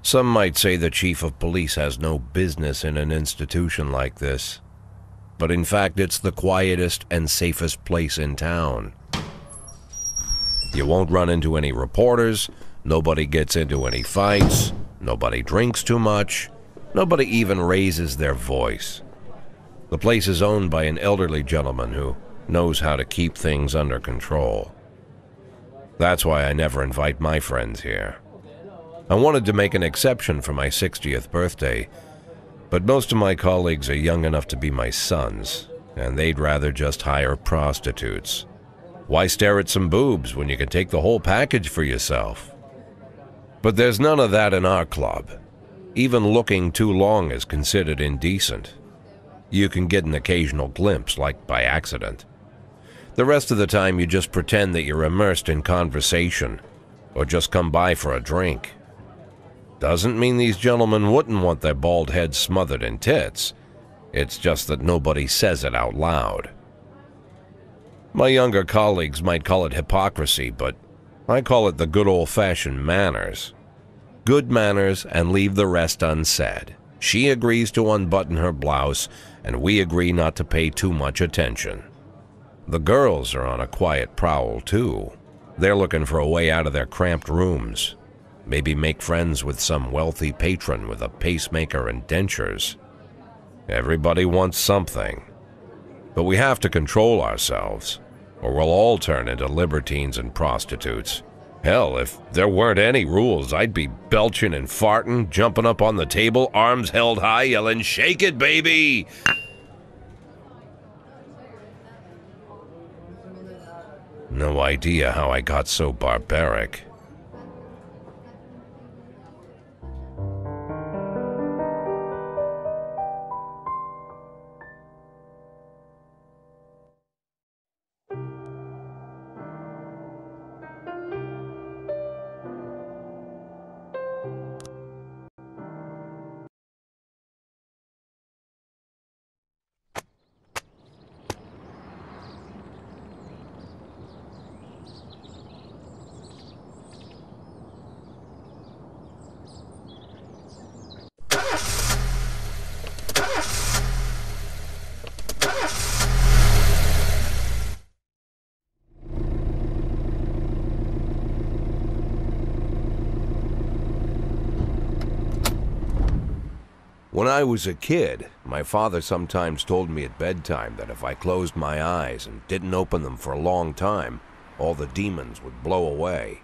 Some might say the chief of police has no business in an institution like this, but in fact it's the quietest and safest place in town. You won't run into any reporters, nobody gets into any fights, nobody drinks too much, nobody even raises their voice. The place is owned by an elderly gentleman who knows how to keep things under control. That's why I never invite my friends here. I wanted to make an exception for my 60th birthday, but most of my colleagues are young enough to be my sons, and they'd rather just hire prostitutes. Why stare at some boobs when you can take the whole package for yourself? But there's none of that in our club. Even looking too long is considered indecent. You can get an occasional glimpse, like by accident. The rest of the time you just pretend that you're immersed in conversation, or just come by for a drink. Doesn't mean these gentlemen wouldn't want their bald heads smothered in tits. It's just that nobody says it out loud. My younger colleagues might call it hypocrisy, but I call it the good old-fashioned manners. Good manners and leave the rest unsaid. She agrees to unbutton her blouse, and we agree not to pay too much attention. The girls are on a quiet prowl, too. They're looking for a way out of their cramped rooms. Maybe make friends with some wealthy patron with a pacemaker and dentures. Everybody wants something. But we have to control ourselves, or we'll all turn into libertines and prostitutes. Hell, if there weren't any rules, I'd be belching and farting, jumping up on the table, arms held high, yelling, "Shake it, baby!" No idea how I got so barbaric. When I was a kid, my father sometimes told me at bedtime that if I closed my eyes and didn't open them for a long time, all the demons would blow away.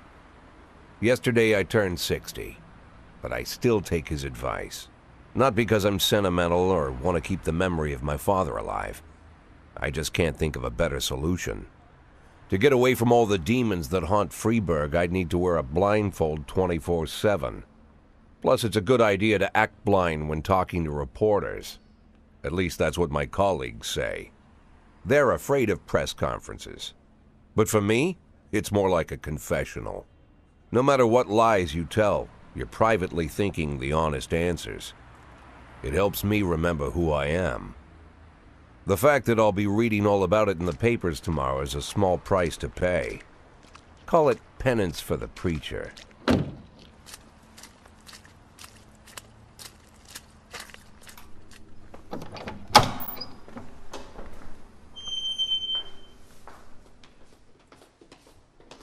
Yesterday I turned 60, but I still take his advice. Not because I'm sentimental or want to keep the memory of my father alive. I just can't think of a better solution. To get away from all the demons that haunt Freeburg, I'd need to wear a blindfold 24/7. Plus, it's a good idea to act blind when talking to reporters. At least that's what my colleagues say. They're afraid of press conferences. But for me, it's more like a confessional. No matter what lies you tell, you're privately thinking the honest answers. It helps me remember who I am. The fact that I'll be reading all about it in the papers tomorrow is a small price to pay. Call it penance for the preacher.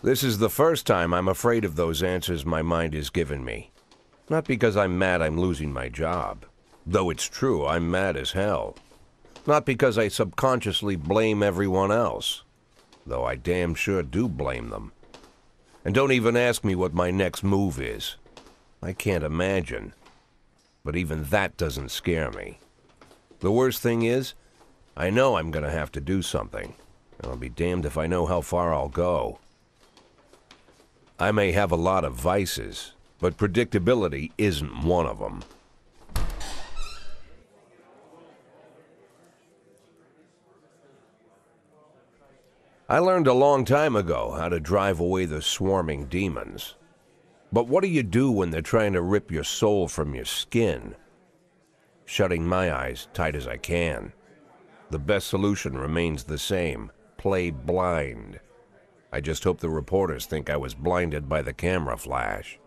This is the first time I'm afraid of those answers my mind has given me. Not because I'm mad I'm losing my job. Though it's true, I'm mad as hell. Not because I subconsciously blame everyone else. Though I damn sure do blame them. And don't even ask me what my next move is. I can't imagine. But even that doesn't scare me. The worst thing is, I know I'm gonna have to do something. And I'll be damned if I know how far I'll go. I may have a lot of vices, but predictability isn't one of them. I learned a long time ago how to drive away the swarming demons. But what do you do when they're trying to rip your soul from your skin? Shutting my eyes tight as I can. The best solution remains the same: play blind. I just hope the reporters think I was blinded by the camera flash.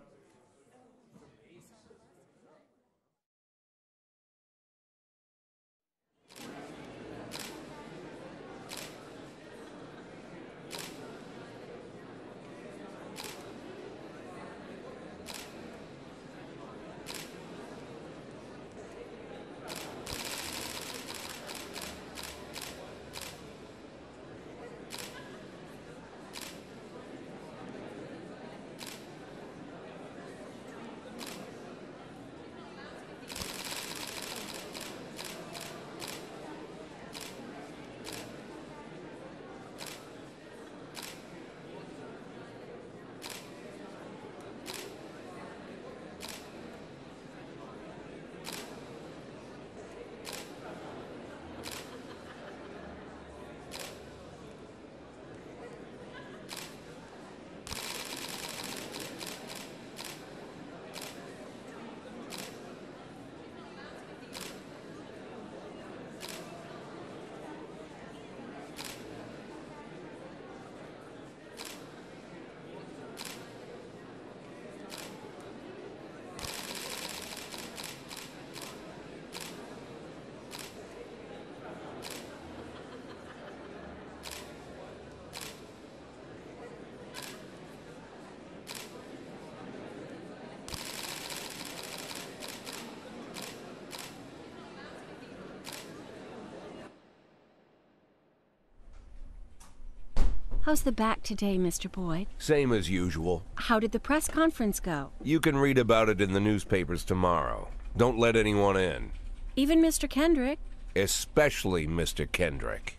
How's the back today, Mr. Boyd? Same as usual. How did the press conference go? You can read about it in the newspapers tomorrow. Don't let anyone in. Even Mr. Kendrick? Especially Mr. Kendrick.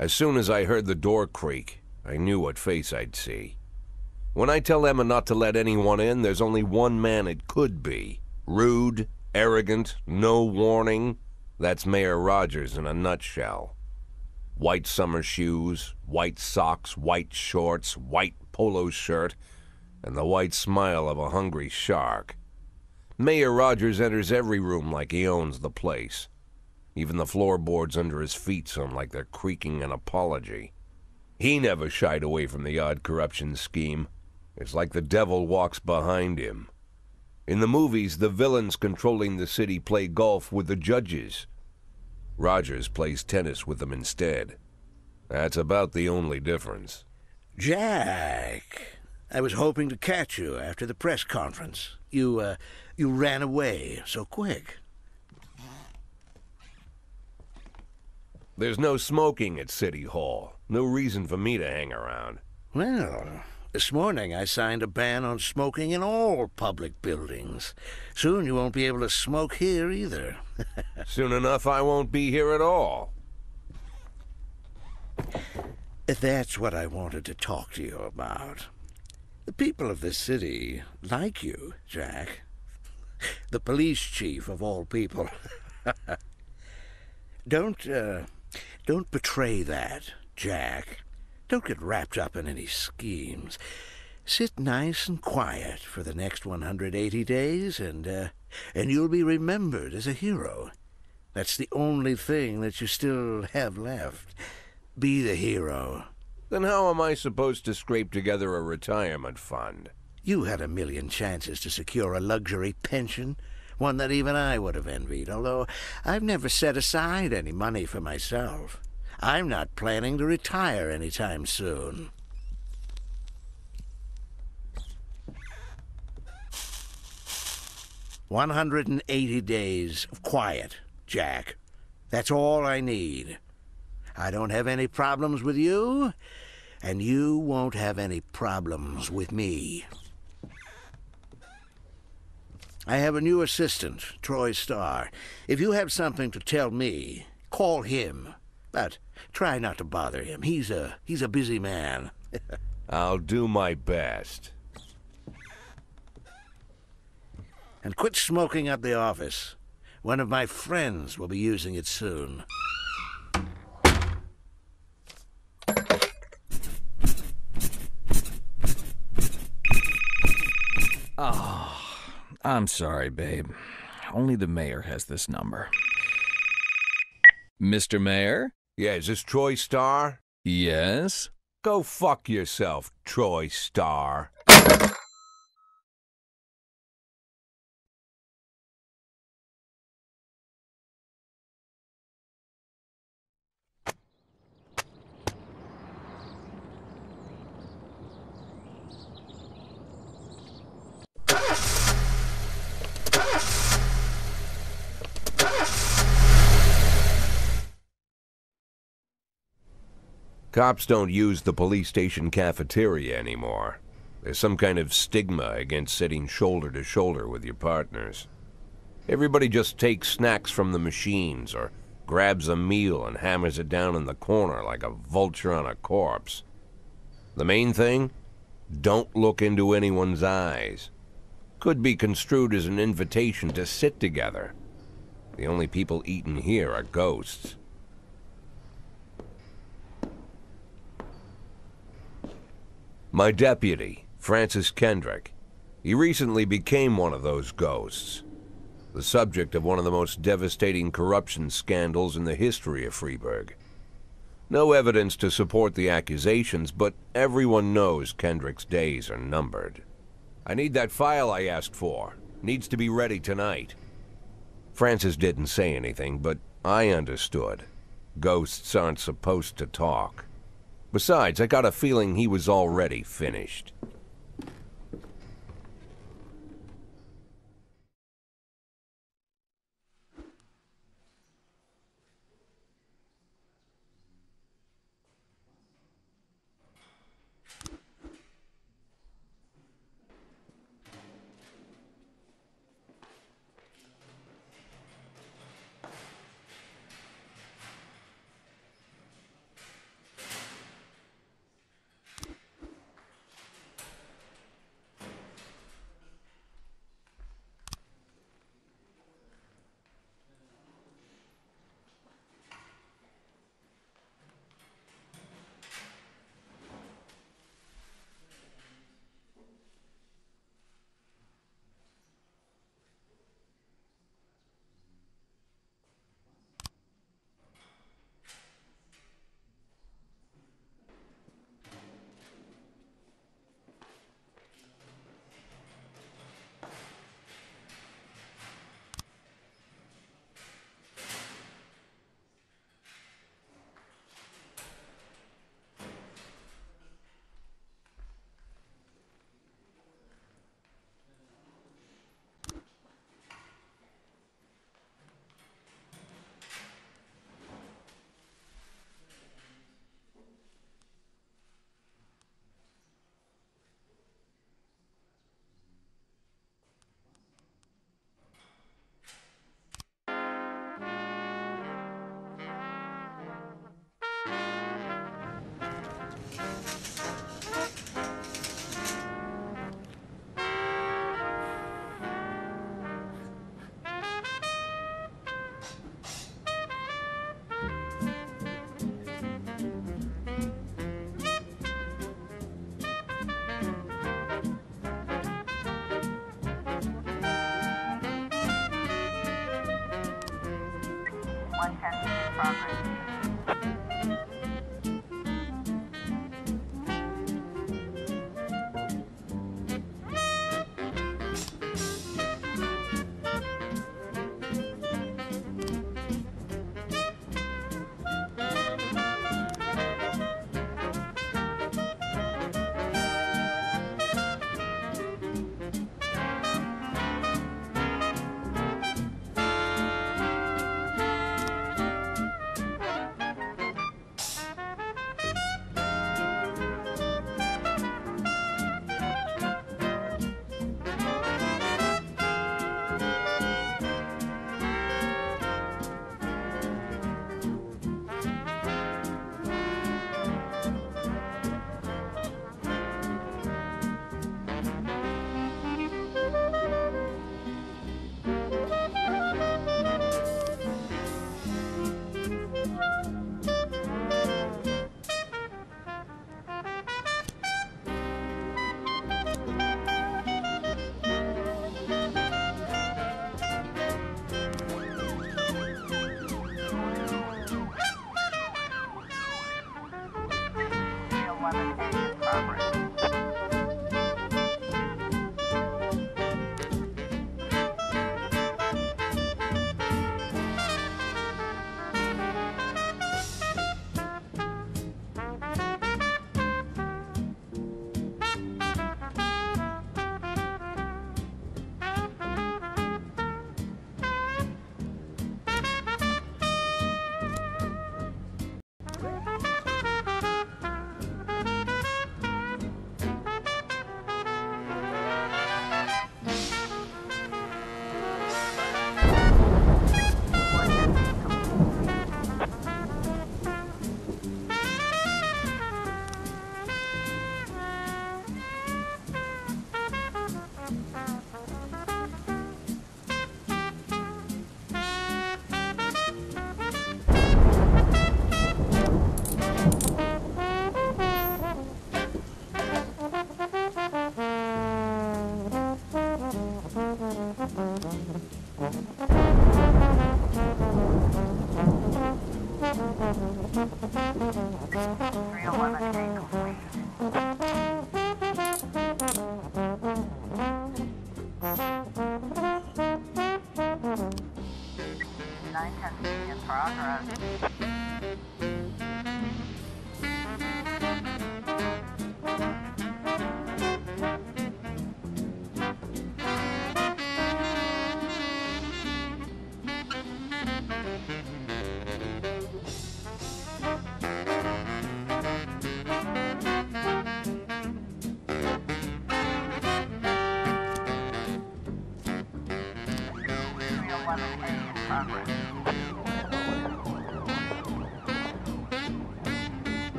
As soon as I heard the door creak, I knew what face I'd see. When I tell Emma not to let anyone in, there's only one man it could be. Rude, arrogant, no warning. That's Mayor Rogers in a nutshell. White summer shoes, white socks, white shorts, white polo shirt, and the white smile of a hungry shark. Mayor Rogers enters every room like he owns the place. Even the floorboards under his feet sound like they're creaking an apology. He never shied away from the odd corruption scheme. It's like the devil walks behind him. In the movies, the villains controlling the city play golf with the judges. Rogers plays tennis with them instead. That's about the only difference. Jack, I was hoping to catch you after the press conference. You ran away so quick. There's no smoking at City Hall. No reason for me to hang around. Well, this morning I signed a ban on smoking in all public buildings. Soon you won't be able to smoke here either. Soon enough I won't be here at all. That's what I wanted to talk to you about. The people of this city like you, Jack. The police chief of all people. Don't betray that, Jack. Don't get wrapped up in any schemes. Sit nice and quiet for the next 180 days, and you'll be remembered as a hero. That's the only thing that you still have left. Be the hero. Then how am I supposed to scrape together a retirement fund? You had a million chances to secure a luxury pension, one that even I would have envied, although I've never set aside any money for myself. I'm not planning to retire anytime soon. "180 days of quiet, Jack. That's all I need. I don't have any problems with you, and you won't have any problems with me. I have a new assistant, Troy Starr. If you have something to tell me, call him. But try not to bother him. He's a busy man. I'll do my best. And quit smoking up the office. One of my friends will be using it soon. Oh, I'm sorry, babe. Only the mayor has this number. Mr. Mayor? Yeah, is this Troy Star? Yes? Go fuck yourself, Troy Star. Cops don't use the police station cafeteria anymore. There's some kind of stigma against sitting shoulder to shoulder with your partners. Everybody just takes snacks from the machines or grabs a meal and hammers it down in the corner like a vulture on a corpse. The main thing? Don't look into anyone's eyes. Could be construed as an invitation to sit together. The only people eating here are ghosts. My deputy, Francis Kendrick. He recently became one of those ghosts. The subject of one of the most devastating corruption scandals in the history of Freeburg. No evidence to support the accusations, but everyone knows Kendrick's days are numbered. I need that file I asked for. Needs to be ready tonight. Francis didn't say anything, but I understood. Ghosts aren't supposed to talk. Besides, I got a feeling he was already finished.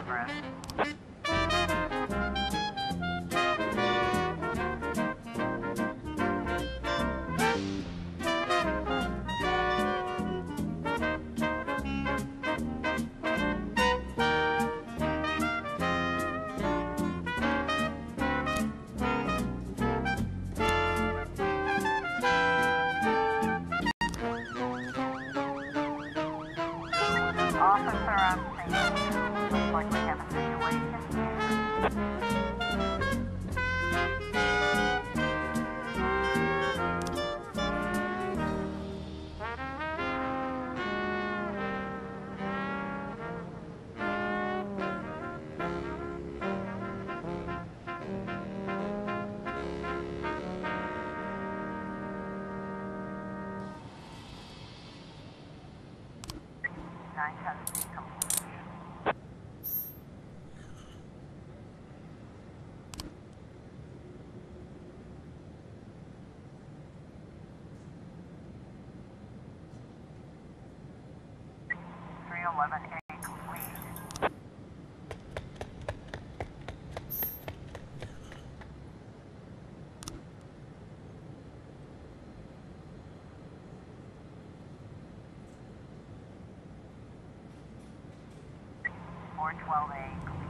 progress. Officer on scene. Looks like we have a situation here. Nine has completion. .311A complete. .412A complete.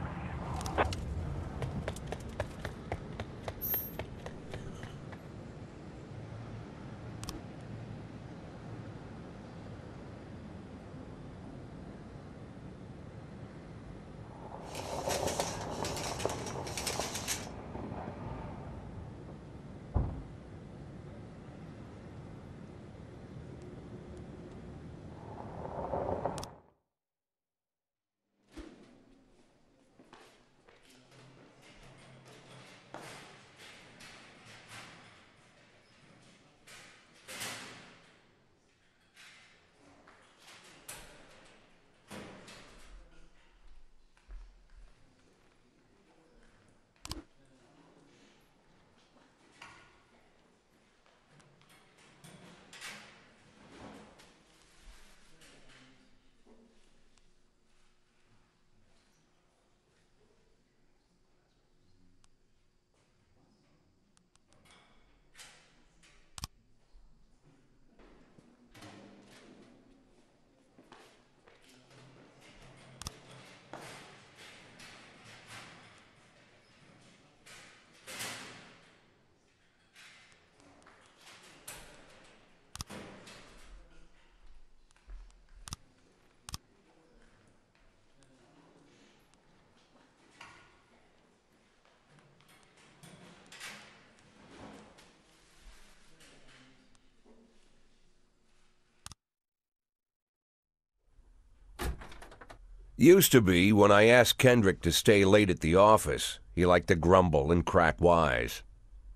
Used to be, when I asked Kendrick to stay late at the office, he liked to grumble and crack wise.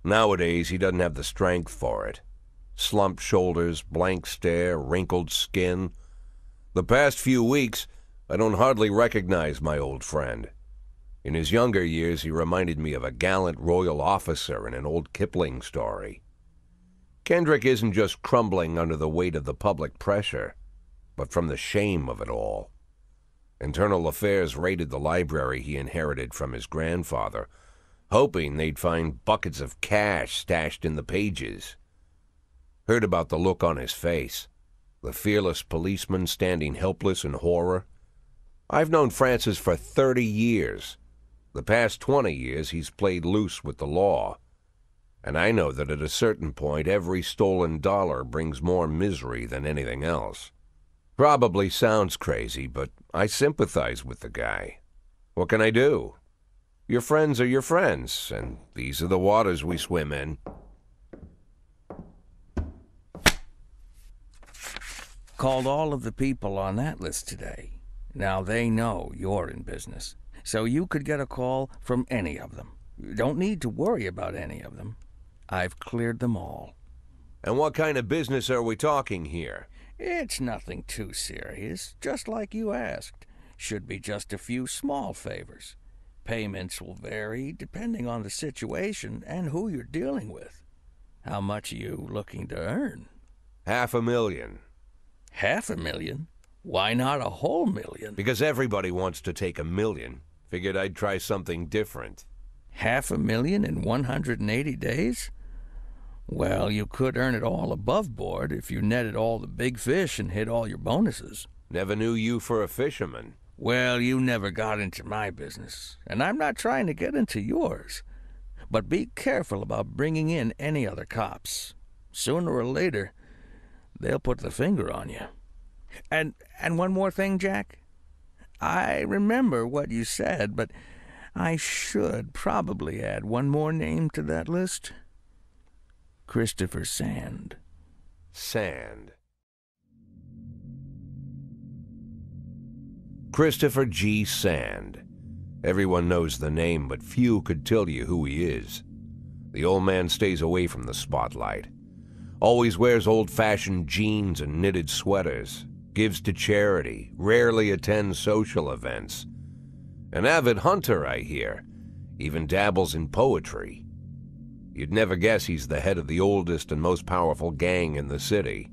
Nowadays, he doesn't have the strength for it. Slumped shoulders, blank stare, wrinkled skin. The past few weeks, I don't hardly recognize my old friend. In his younger years, he reminded me of a gallant royal officer in an old Kipling story. Kendrick isn't just crumbling under the weight of the public pressure, but from the shame of it all. Internal Affairs raided the library he inherited from his grandfather, hoping they'd find buckets of cash stashed in the pages. Heard about the look on his face, the fearless policeman standing helpless in horror. I've known Francis for 30 years. The past 20 years he's played loose with the law. And I know that at a certain point every stolen dollar brings more misery than anything else. Probably sounds crazy, but I sympathize with the guy. What can I do? Your friends are your friends, and these are the waters we swim in. Called all of the people on that list today. Now they know you're in business, so you could get a call from any of them. You don't need to worry about any of them. I've cleared them all. And what kind of business are we talking here? It's nothing too serious, just like you asked. Should be just a few small favors. Payments will vary depending on the situation and who you're dealing with. How much are you looking to earn? $500,000. $500,000? Why not a whole million? Because everybody wants to take $1 million. Figured I'd try something different. $500,000 in 180 days? Well, you could earn it all above board if you netted all the big fish and hit all your bonuses. Never knew you for a fisherman. Well, you never got into my business, and I'm not trying to get into yours. But be careful about bringing in any other cops. Sooner or later, they'll put the finger on you. And one more thing, Jack. I remember what you said, but I should probably add one more name to that list. Christopher Sand. Sand. Christopher G. Sand. Everyone knows the name, but few could tell you who he is. The old man stays away from the spotlight. Always wears old-fashioned jeans and knitted sweaters. Gives to charity. Rarely attends social events. An avid hunter, I hear. Even dabbles in poetry. You'd never guess he's the head of the oldest and most powerful gang in the city.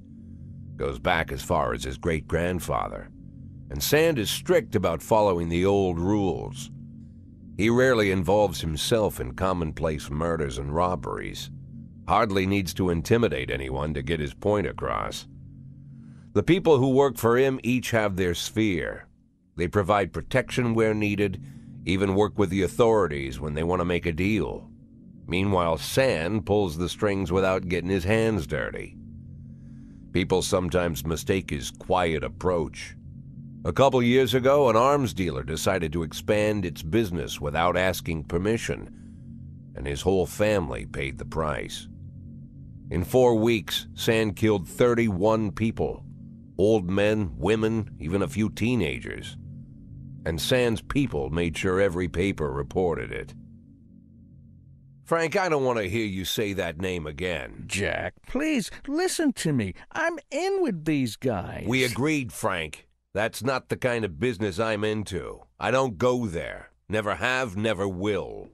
Goes back as far as his great-grandfather. And Sand is strict about following the old rules. He rarely involves himself in commonplace murders and robberies. Hardly needs to intimidate anyone to get his point across. The people who work for him each have their sphere. They provide protection where needed, even work with the authorities when they want to make a deal. Meanwhile, Sand pulls the strings without getting his hands dirty. People sometimes mistake his quiet approach. A couple years ago, an arms dealer decided to expand its business without asking permission, and his whole family paid the price. In 4 weeks, Sand killed 31 people. Old men, women, even a few teenagers. And Sand's people made sure every paper reported it. Frank, I don't want to hear you say that name again. Jack, please, listen to me. I'm in with these guys. We agreed, Frank. That's not the kind of business I'm into. I don't go there. Never have, never will.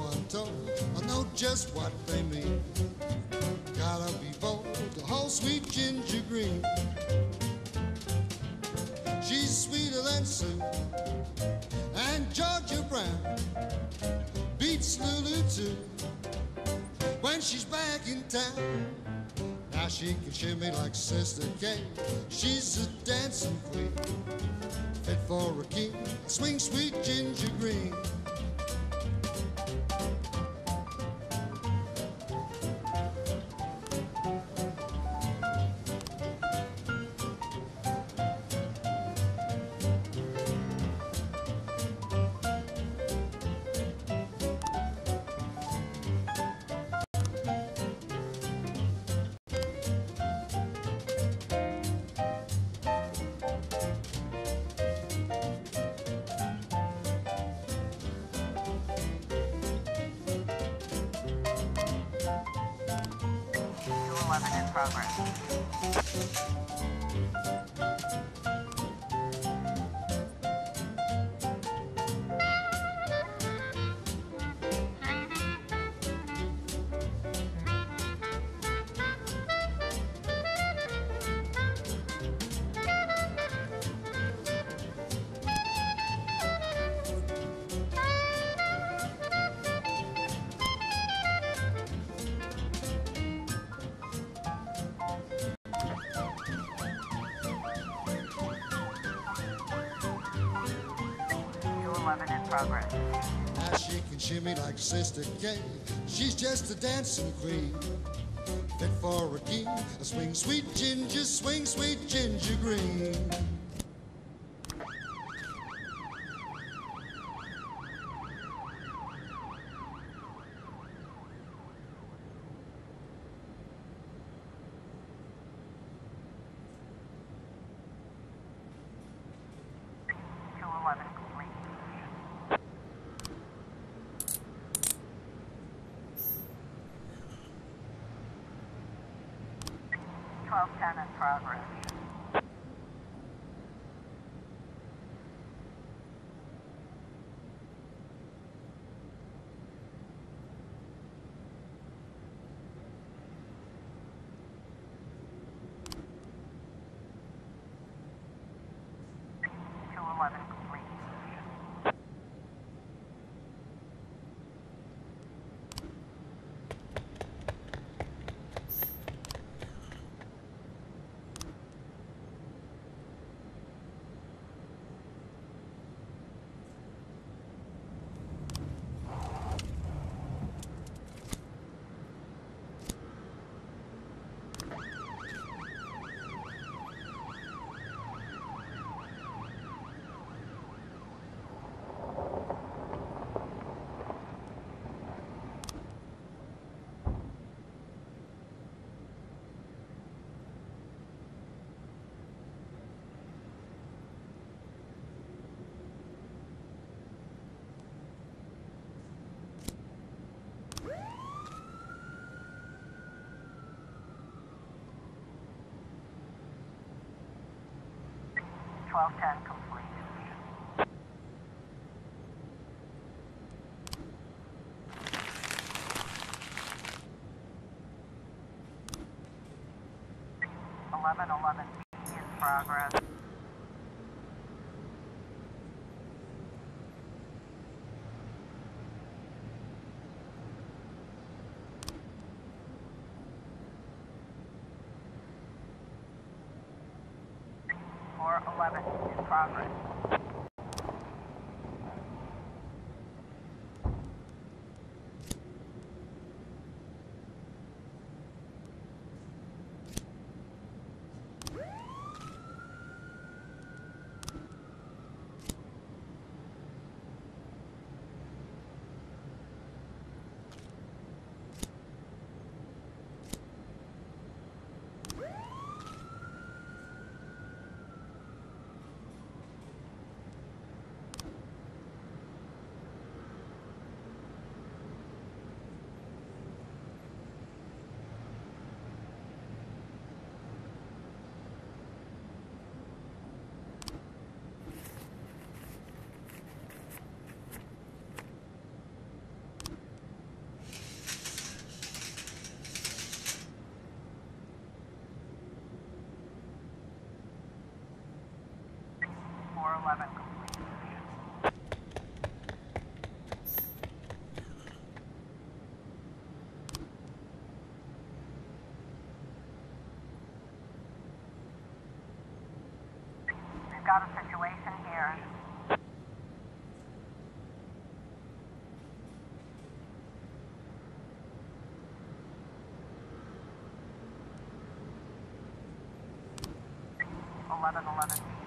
so I'm told. I know just what they mean. Gotta be bold, the whole sweet ginger green. She's sweeter than Sue and Georgia Brown. Beats Lulu too when she's back in town. Now she can shimmy like Sister Kay. She's a dancing queen, fit for a king. Swing sweet ginger green. In progress. In progress. Now she can shimmy like Sister Kay. She's just a dancing queen, fit for a king. Swing sweet ginger green. 211 complete. 1210 in progress. Complete. 1210 complete. 1111 in progress. Or 11 in progress. 11 complete. We've got a situation here. Eleven.